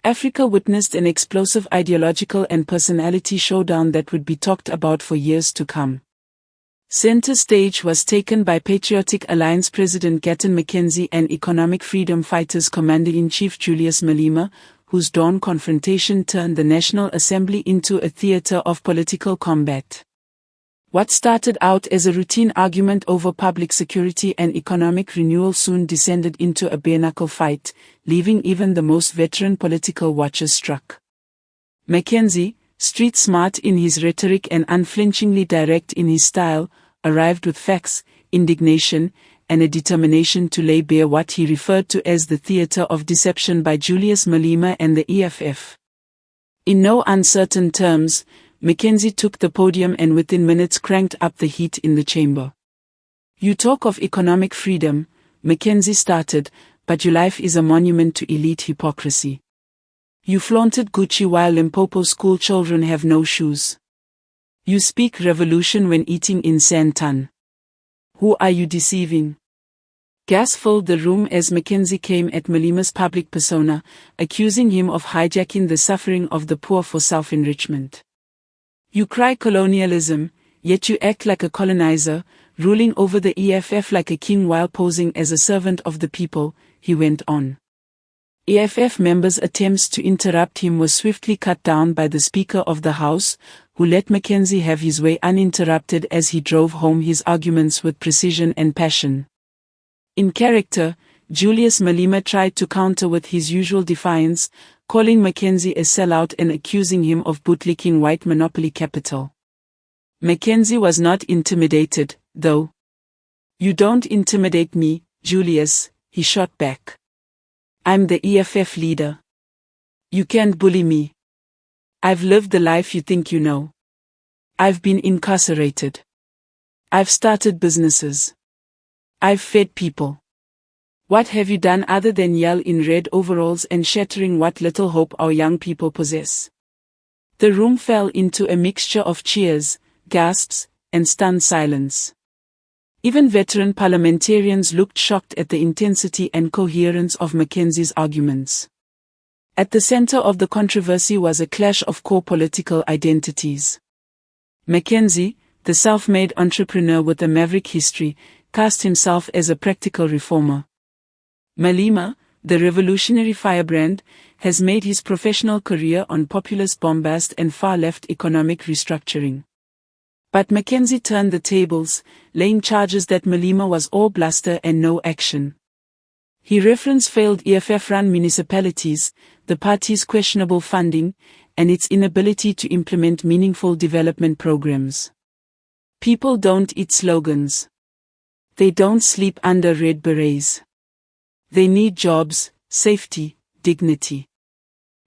Africa witnessed an explosive ideological and personality showdown that would be talked about for years to come. Center stage was taken by Patriotic Alliance President Gayton McKenzie and Economic Freedom Fighters Commander-in-Chief Julius Malema, whose dawn confrontation turned the National Assembly into a theater of political combat. What started out as a routine argument over public security and economic renewal soon descended into a bare-knuckle fight, leaving even the most veteran political watchers struck. McKenzie, street-smart in his rhetoric and unflinchingly direct in his style, arrived with facts, indignation, and a determination to lay bare what he referred to as the theater of deception by Julius Malema and the EFF. In no uncertain terms, McKenzie took the podium and within minutes cranked up the heat in the chamber. "You talk of economic freedom," McKenzie started, "but your life is a monument to elite hypocrisy. You flaunted Gucci while Limpopo school children have no shoes. You speak revolution when eating in Santan. Who are you deceiving?" Gas filled the room as McKenzie came at Malema's public persona, accusing him of hijacking the suffering of the poor for self-enrichment. "You cry colonialism, yet you act like a colonizer, ruling over the EFF like a king while posing as a servant of the people," he went on. EFF members' attempts to interrupt him were swiftly cut down by the Speaker of the House, who let McKenzie have his way uninterrupted as he drove home his arguments with precision and passion. In character, Julius Malema tried to counter with his usual defiance, calling McKenzie a sellout and accusing him of bootlicking white monopoly capital. McKenzie was not intimidated, though. "You don't intimidate me, Julius," he shot back. "I'm the EFF leader. You can't bully me. I've lived the life you think you know. I've been incarcerated. I've started businesses. I've fed people. What have you done other than yell in red overalls and shattering what little hope our young people possess?" The room fell into a mixture of cheers, gasps, and stunned silence. Even veteran parliamentarians looked shocked at the intensity and coherence of McKenzie's arguments. At the center of the controversy was a clash of core political identities. McKenzie, the self-made entrepreneur with a maverick history, cast himself as a practical reformer. Malema, the revolutionary firebrand, has made his professional career on populist bombast and far-left economic restructuring. But McKenzie turned the tables, laying charges that Malema was all bluster and no action. He referenced failed EFF-run municipalities, the party's questionable funding, and its inability to implement meaningful development programs. "People don't eat slogans. They don't sleep under red berets. They need jobs, safety, dignity.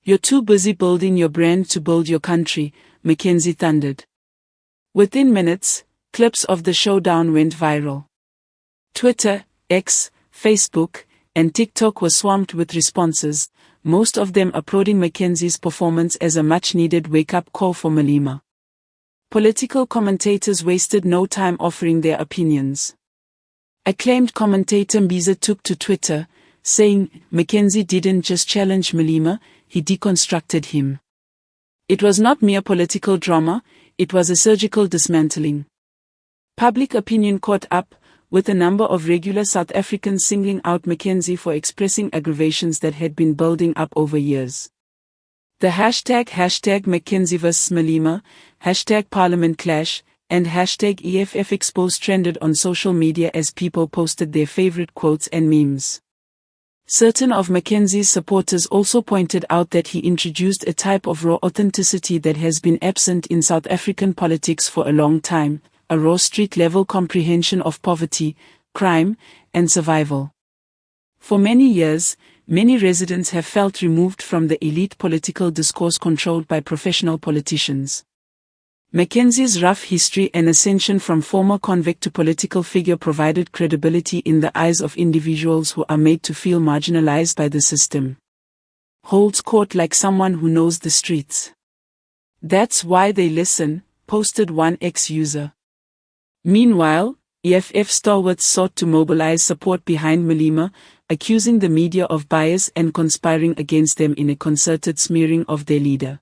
You're too busy building your brand to build your country," McKenzie thundered. Within minutes, clips of the showdown went viral. Twitter, X, Facebook, and TikTok were swamped with responses, most of them applauding McKenzie's performance as a much-needed wake-up call for Malema. Political commentators wasted no time offering their opinions. Acclaimed commentator Mbiza took to Twitter, saying, "McKenzie didn't just challenge Malema, he deconstructed him. It was not mere political drama, it was a surgical dismantling." Public opinion caught up, with a number of regular South Africans singling out McKenzie for expressing aggravations that had been building up over years. The hashtag McKenzie vs Malema, hashtag Parliament Clash, and hashtag EFF Exposed trended on social media as people posted their favorite quotes and memes. Certain of McKenzie's supporters also pointed out that he introduced a type of raw authenticity that has been absent in South African politics for a long time, a raw street-level comprehension of poverty, crime, and survival. For many years, many residents have felt removed from the elite political discourse controlled by professional politicians. McKenzie's rough history and ascension from former convict to political figure provided credibility in the eyes of individuals who are made to feel marginalized by the system. Holds court like someone who knows the streets. "That's why they listen," posted one ex-user. Meanwhile, EFF stalwarts sought to mobilize support behind Malema, accusing the media of bias and conspiring against them in a concerted smearing of their leader.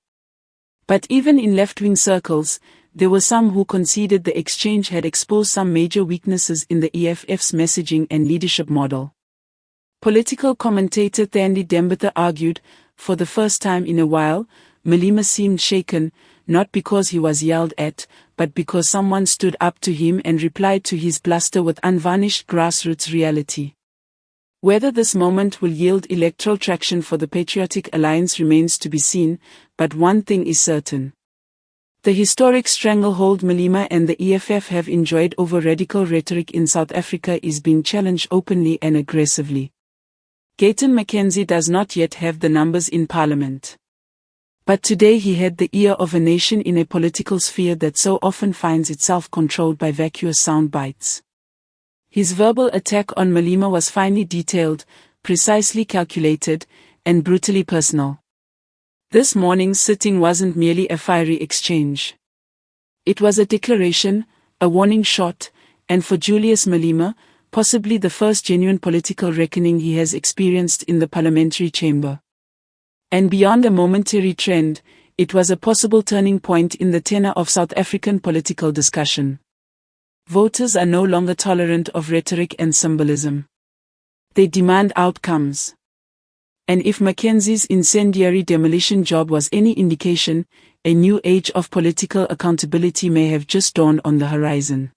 But even in left-wing circles, there were some who conceded the exchange had exposed some major weaknesses in the EFF's messaging and leadership model. Political commentator Thandi Dembethe argued, for the first time in a while, Malema seemed shaken, not because he was yelled at, but because someone stood up to him and replied to his bluster with unvarnished grassroots reality. Whether this moment will yield electoral traction for the Patriotic Alliance remains to be seen, but one thing is certain. The historic stranglehold Malema and the EFF have enjoyed over radical rhetoric in South Africa is being challenged openly and aggressively. Gayton McKenzie does not yet have the numbers in Parliament. But today he had the ear of a nation in a political sphere that so often finds itself controlled by vacuous sound bites. His verbal attack on Malema was finely detailed, precisely calculated, and brutally personal. This morning's sitting wasn't merely a fiery exchange. It was a declaration, a warning shot, and for Julius Malema, possibly the first genuine political reckoning he has experienced in the parliamentary chamber. And beyond a momentary trend, it was a possible turning point in the tenor of South African political discussion. Voters are no longer tolerant of rhetoric and symbolism. They demand outcomes. And if McKenzie's incendiary demolition job was any indication, a new age of political accountability may have just dawned on the horizon.